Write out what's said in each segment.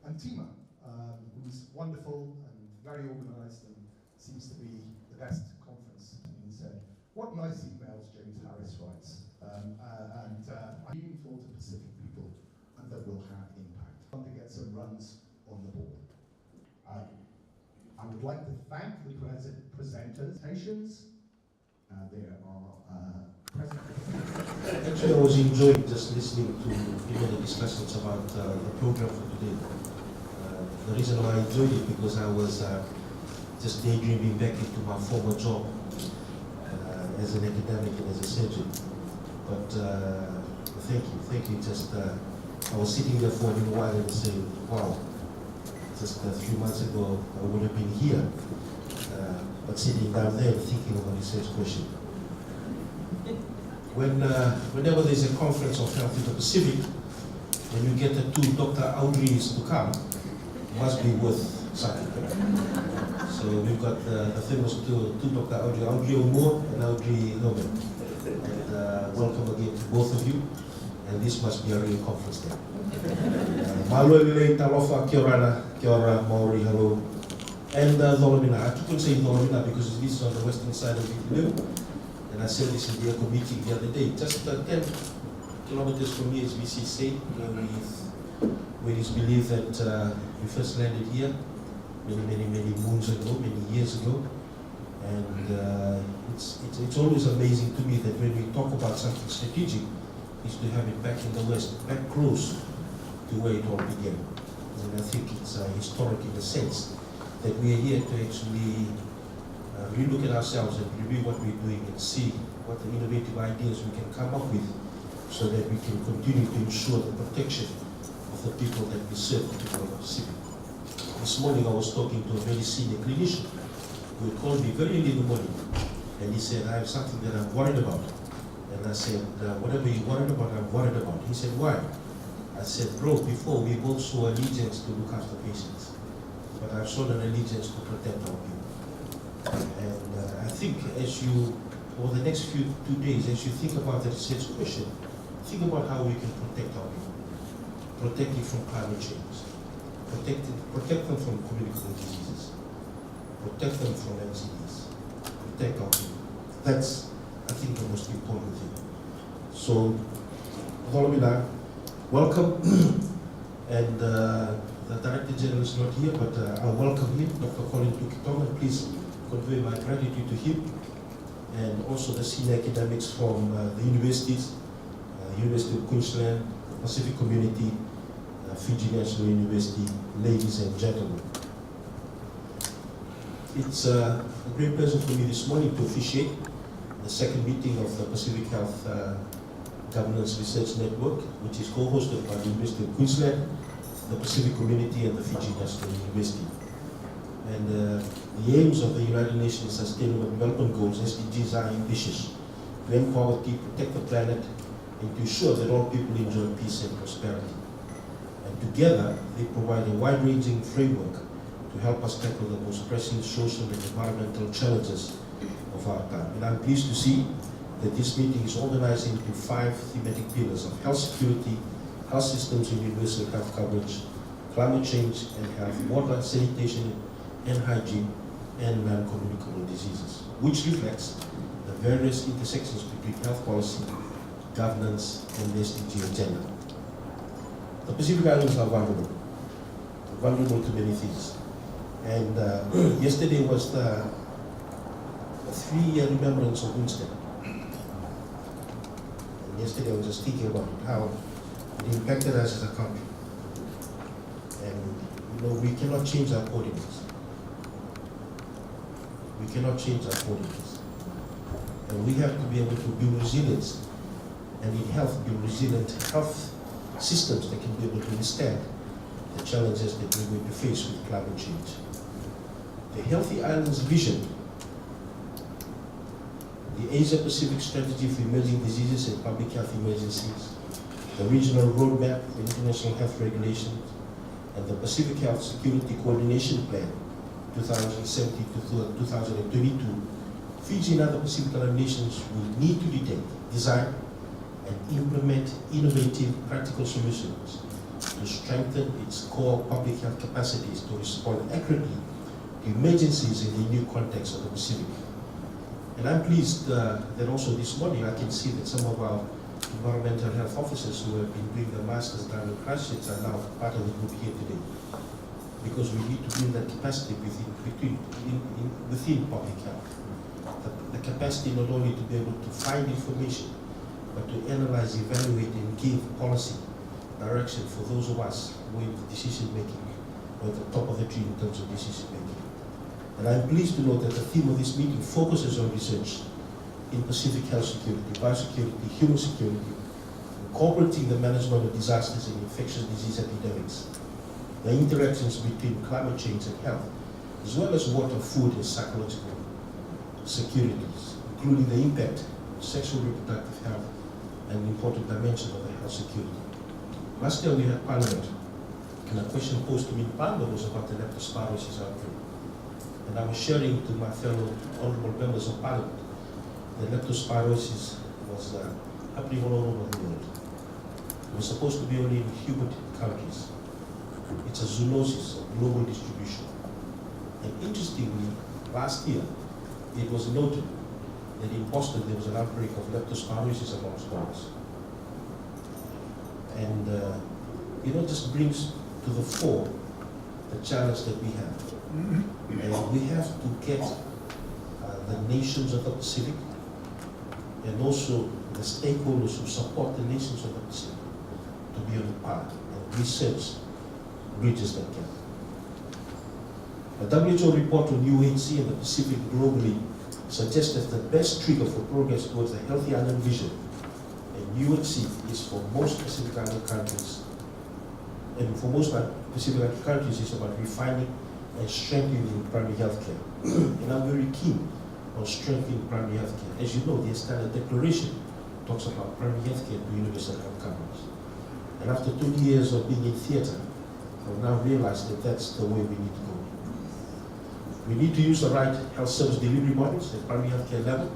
and Tima, who's wonderful and very organised and seems to be the best conference. He said, what nice emails James Harris writes. I'm meaningful to Pacific people and that will have impact. I want to get some runs on the board. I would like to thank the presentations. There are Actually, I was enjoying just listening to the discussions about the program for today. The reason why I enjoyed it because I was just daydreaming back into my former job as an academic and as a surgeon. But thank you. Just I was sitting there for a little while and saying, wow, just a few months ago I would have been here, but sitting down there thinking of a research question. Whenever there's a conference of health in the Pacific, when you get the two Dr. Audreys to come, it must be worth something. So we've got the famous two Dr. Audrey O'Moore and Audrey Loman. And welcome again to both of you. And this must be a real conference day. Malolele talofa kia ora, Maori, hello. And Dolomina. I keep on saying Dolomina because this is on the western side of Italy. And I said this in the ECO meeting the other day. Just 10 kilometers from here is VCC, where it is believed that we first landed here many moons ago, many years ago. And it's always amazing to me that when we talk about something strategic, is to have it back in the West, back close to where it all began. And I think it's historic in a sense that we are here to actually relook at ourselves and review what we're doing and see what the innovative ideas we can come up with so that we can continue to ensure the protection of the people that we serve, the people of the Pacific. This morning I was talking to a very senior clinician who had called me very early in the morning and he said, I have something that I'm worried about. And I said, whatever you're worried about, I'm worried about. He said, why? I said, bro, before we've also allegiance to look after patients, but I've shown an allegiance to protect our people. And I think as you, over the next 2 days, as you think about the research question, think about how we can protect our people. Protect it from climate change. Protect them from communicable diseases. Protect them from NCDs. Protect our people. That's, I think, the most important thing. So, Holomina, welcome. And the Director General is not here, but I welcome him, Dr. Colin Tukitonga. Please convey my gratitude to him. And also the senior academics from the universities, University of Queensland, Pacific Community, Fiji National University, ladies and gentlemen. It's a great pleasure for me this morning to officiate the second meeting of the Pacific Health Governance Research Network, which is co-hosted by the University of Queensland, the Pacific Community and the Fiji National University. And the aims of the United Nations Sustainable Development Goals, SDGs, are ambitious: to end poverty, protect the planet, and to ensure that all people enjoy peace and prosperity. And together, they provide a wide-ranging framework to help us tackle the most pressing social and environmental challenges of our time. And I'm pleased to see that this meeting is organized into 5 thematic pillars of health security, health systems and universal health coverage, climate change and health, water, sanitation and hygiene, and non-communicable diseases, which reflects the various intersections between health policy, governance, and the SDG agenda. The Pacific Islands are vulnerable to many things. And yesterday was the 3-year remembrance of Winston. And yesterday I was just thinking about how it impacted us as a country. And we cannot change our coordinates. We cannot change our coordinates. And we have to be able to build resilience, and in health, build resilient health systems that can be able to withstand the challenges that we're going to face with climate change. The Healthy Islands Vision, the Asia-Pacific Strategy for Emerging Diseases and Public Health Emergencies, the Regional Roadmap for International Health Regulations, and the Pacific Health Security Coordination Plan 2017 to 2022, Fiji and other Pacific Island nations will need to detect, design, and implement innovative practical solutions to strengthen its core public health capacities to respond accurately to emergencies in the new context of the Pacific. And I'm pleased that also this morning I can see that some of our environmental health officers who have been doing the masters down in Christchurch are now part of the group here today. Because we need to build that capacity within public health. The capacity not only to be able to find information, but to analyze, evaluate, and give policy direction for those of us who are in the decision making, or at the top of the tree in terms of decision making. And I'm pleased to note that the theme of this meeting focuses on research in Pacific health security, biosecurity, human security, incorporating the management of disasters and infectious disease epidemics, the interactions between climate change and health, as well as water, food, and psychological securities, including the impact of sexual reproductive health and an important dimension of the health security. Last year we had Parliament, and a question posed to me in Parliament was about the leptospirosis outbreak. And I was sharing to my fellow honorable members of Parliament that leptospirosis was happening all over the world. It was supposed to be only in humid countries. It's a zoonosis of global distribution. And interestingly, last year, it was noted that in Boston there was an outbreak of leptospirosis amongst dogs. And it just brings to the fore the challenge that we have. And we have to get the nations of the Pacific and also the stakeholders who support the nations of the Pacific to be on the path and research bridges that gap. A WHO report on UHC and the Pacific globally suggests that the best trigger for progress towards the healthy island vision and UHC is for most Pacific Island countries. And for most Pacific Island countries, it's about refining and strengthening primary health care. And I'm very keen on strengthening primary health care. As you know, the Standard Declaration talks about primary health care to universal health coverage. And after 20 years of being in theatre, I've now realized that that's the way we need to go. We need to use the right health service delivery models at primary health care level,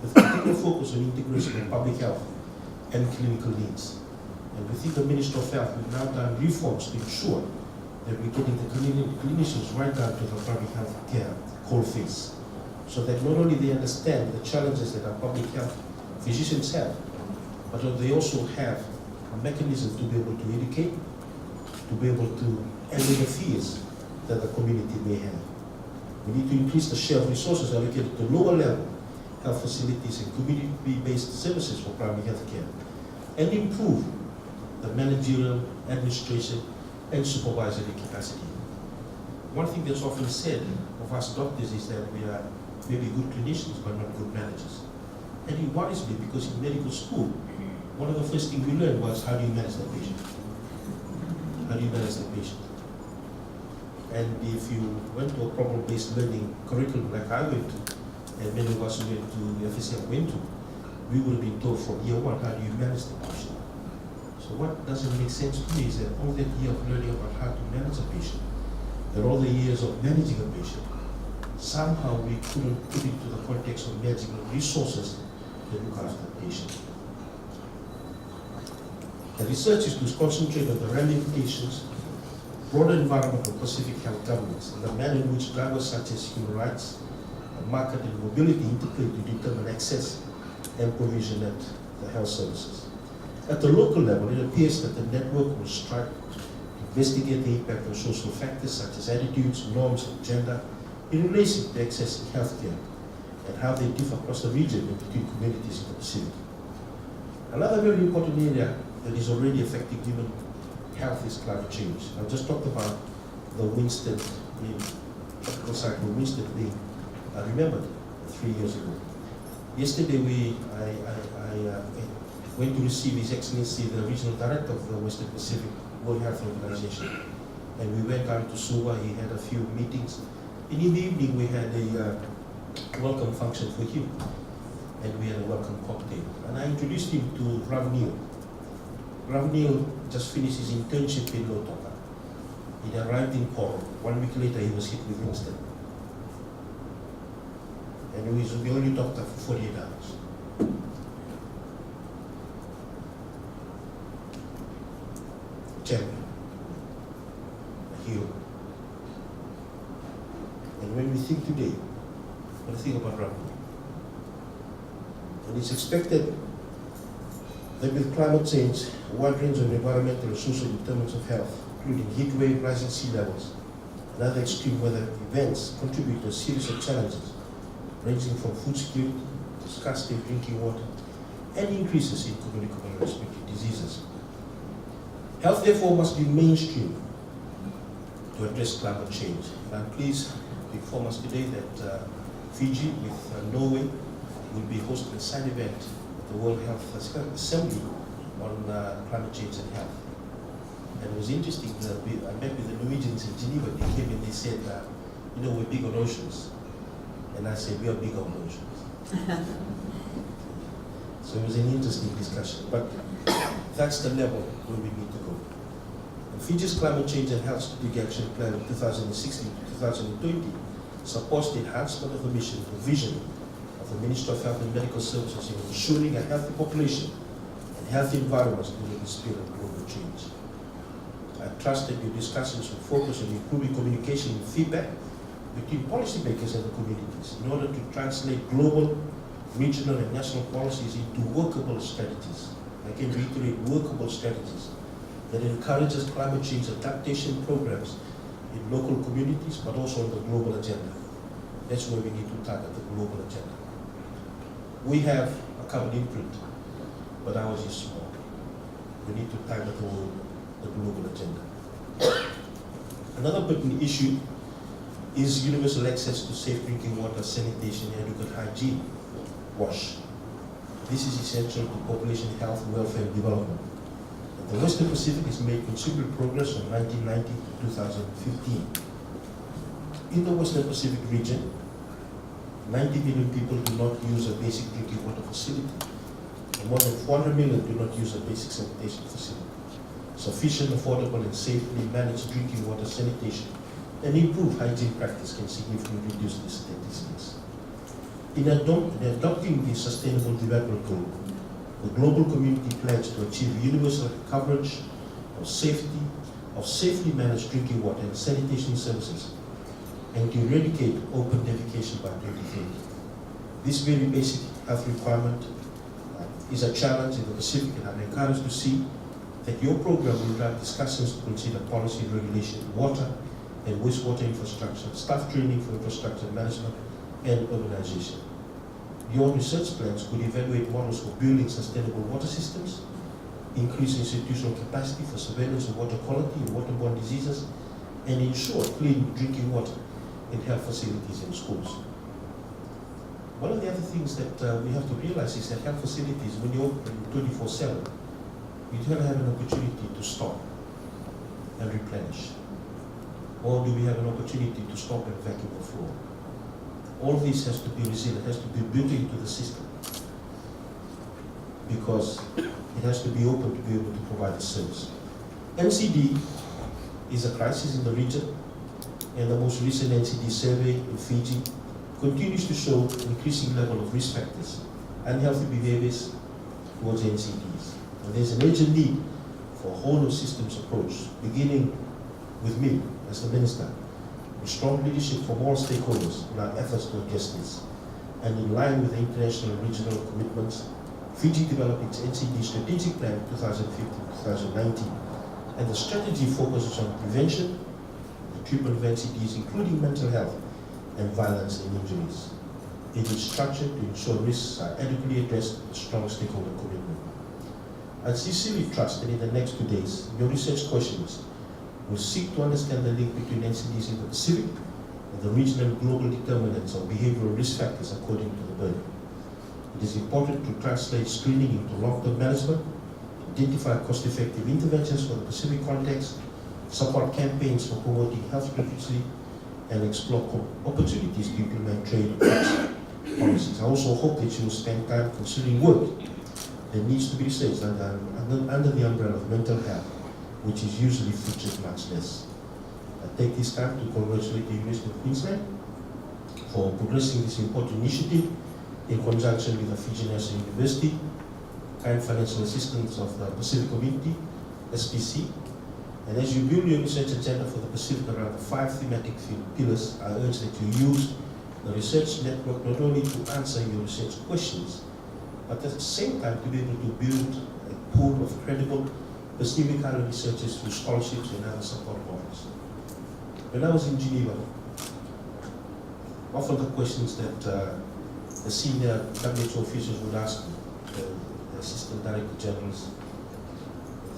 with particular focus on integration of public health and clinical needs. And within the Ministry of Health, we've now done reforms to ensure that we're getting the clinicians right down to the primary health care coalface, so that not only they understand the challenges that our public health physicians have, but that they also have a mechanism to be able to educate, to be able to allay the fears that the community may have. We need to increase the share of resources allocated to lower level health facilities and community-based services for primary health care, and improve the managerial, administration, and supervisory capacity. One thing that's often said of us doctors is that we are maybe good clinicians but not good managers. And it worries me because in medical school, one of the first things we learned was how do you manage the patient? How do you manage the patient? And if you went to a problem-based learning curriculum like I went to, and many of us who went to the FSL went to, we would have been told from year one, how do you manage the patient? So what doesn't make sense to me is that all that year of learning about how to manage a patient, and all the years of managing a patient, somehow we couldn't put it into the context of managing the resources that look after the patient. The research is to concentrate on the ramifications, broader environment of Pacific health governance, and the manner in which drivers such as human rights, market and mobility interplay to determine access and provision at the health services. At the local level, it appears that the network will strive to investigate the impact of social factors such as attitudes, norms, and gender in relation to accessing healthcare and how they differ across the region and between communities in the Pacific. Another very important area that is already affecting human health is climate change. I just talked about the Winston, tropical cyclone Winston being remembered 3 years ago. Yesterday I went to receive His Excellency, the Regional Director of the Western Pacific World Health Organization. And we went down to Suva, he had a few meetings. And in the evening we had a welcome function for him. And we had a welcome cocktail. And I introduced him to Rav Neil. Rav Neil just finished his internship in Lautoka. He arrived in Coral. 1 week later he was hit with Winston. And he was the only doctor for 48 hours. Chairman. And when we think today, we think about Rampur. And it's expected that with climate change, a wide range of environmental and social determinants of health, including heat wave, rising sea levels, and other extreme weather events, contribute to a series of challenges, ranging from food security to scarcity of drinking water, and increases in communicable and respiratory diseases. Health, therefore, must be mainstream to address climate change. And I'm pleased to inform us today that Fiji, with Norway, will be hosting a side event at the World Health Assembly on climate change and health. And it was interesting, I met with the Norwegians in Geneva. They came and they said, you know, we're big on oceans. And I said, we are big on oceans. So it was an interesting discussion. But that's the level where we need to go. And Fiji's Climate Change and Health Strategic Action Plan of 2016 to 2020 supports the enhancement of the mission and vision of the Ministry of Health and Medical Services in ensuring a healthy population and healthy environments during the spirit of global change. I trust that your discussions will focus on improving communication and feedback between policymakers and the communities in order to translate global, regional, and national policies into workable strategies. I can reiterate, workable strategies that encourages climate change adaptation programs in local communities, but also on the global agenda. That's where we need to target the global agenda. We have a carbon imprint, but ours is small. We need to target the global agenda. Another pertinent issue is universal access to safe drinking water, sanitation, adequate hygiene, WASH. This is essential to population health, welfare, and development. The Western Pacific has made considerable progress from 1990 to 2015. In the Western Pacific region, 90 million people do not use a basic drinking water facility, and more than 400 million do not use a basic sanitation facility. Sufficient, affordable, and safely managed drinking water, sanitation, and improved hygiene practice can significantly reduce these statistics. In adopting the Sustainable Development Goal, the global community pledged to achieve universal coverage of safely managed drinking water and sanitation services, and to eradicate open defecation by 2030. This very basic health requirement is a challenge in the Pacific, and I'm encouraged to see that your program will drive discussions to consider policy and regulation in water and wastewater infrastructure, staff training for infrastructure management, and urbanization. Your research plans could evaluate models for building sustainable water systems, increase institutional capacity for surveillance of water quality and waterborne diseases, and ensure clean drinking water in health facilities and schools. One of the other things that we have to realize is that health facilities, when you open 24/7, you don't have an opportunity to stop and replenish. Or do we have an opportunity to stop and vacuum the floor? All this has to be resilient, has to be built into the system, because it has to be open to be able to provide the service. MCD is a crisis in the region, and the most recent NCD survey in Fiji continues to show increasing level of risk factors, unhealthy behaviors towards NCDs. And there's an urgent need for a whole of systems approach, beginning with me as the Minister, with strong leadership from all stakeholders in our efforts to address this. And in line with the international and regional commitments, Fiji developed its NCD strategic plan 2015-2019. And the strategy focuses on prevention, the treatment of NCDs, including mental health and violence and injuries. It is structured to ensure risks are adequately addressed with strong stakeholder commitment. I sincerely trust that in the next 2 days, your research questions will seek to understand the link between NCDs in the Pacific and the regional and global determinants of behavioral risk factors according to the burden. It is important to translate screening into long-term management, identify cost-effective interventions for the Pacific context, support campaigns for promoting health literacy, and explore opportunities to implement trade and tax policies. I also hope that you will spend time considering work that needs to be researched under the umbrella of mental health, which is usually featured much less. I take this time to congratulate the University of Queensland for progressing this important initiative in conjunction with the Fiji National University, kind financial assistance of the Pacific Community, SPC, And as you build your research agenda for the Pacific around the 5 thematic pillars, I urge that you use the research network not only to answer your research questions, but at the same time to be able to build a pool of credible Pacific Island researchers through scholarships and other support models. When I was in Geneva, often the questions that the senior WHO officials would ask me, the assistant director generals,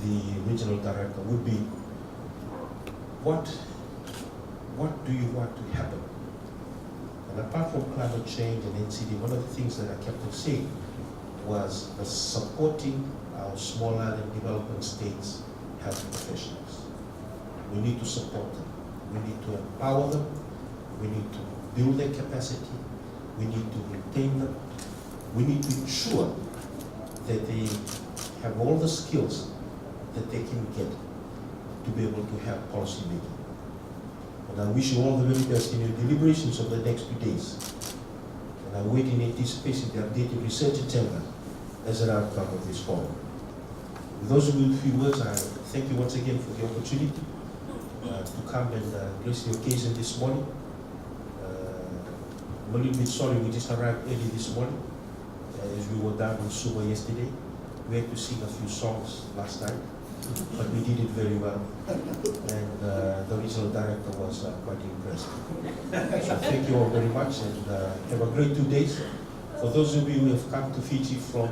the regional director, would be, what do you want to happen? And apart from climate change and NCD, one of the things that I kept on saying was supporting our small island development states health professionals. We need to support them. We need to empower them. We need to build their capacity. We need to retain them. We need to ensure that they have all the skills that they can get to be able to have policy making. And I wish you all the very best in your deliberations of the next 2 days. And I wait in anticipation the updated research agenda as an outcome of this forum. With those few words, I thank you once again for the opportunity to come and grace the occasion this morning. I'm a little bit sorry we just arrived early this morning as we were down in Suva yesterday. We had to sing a few songs last night, but we did it very well. And the regional director was quite impressed. So thank you all very much, and have a great 2 days. For those of you who have come to Fiji from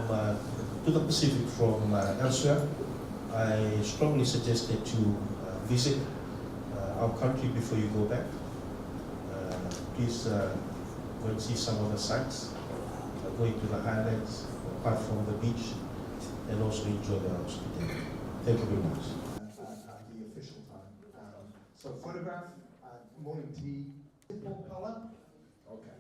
to the Pacific from elsewhere, I strongly suggest that you visit our country before you go back. Please go and see some of the sites, going to the highlands, apart from the beach, and also enjoy the hospitality. Thank you very much. At the official time. So photograph, morning tea, simple color. Okay.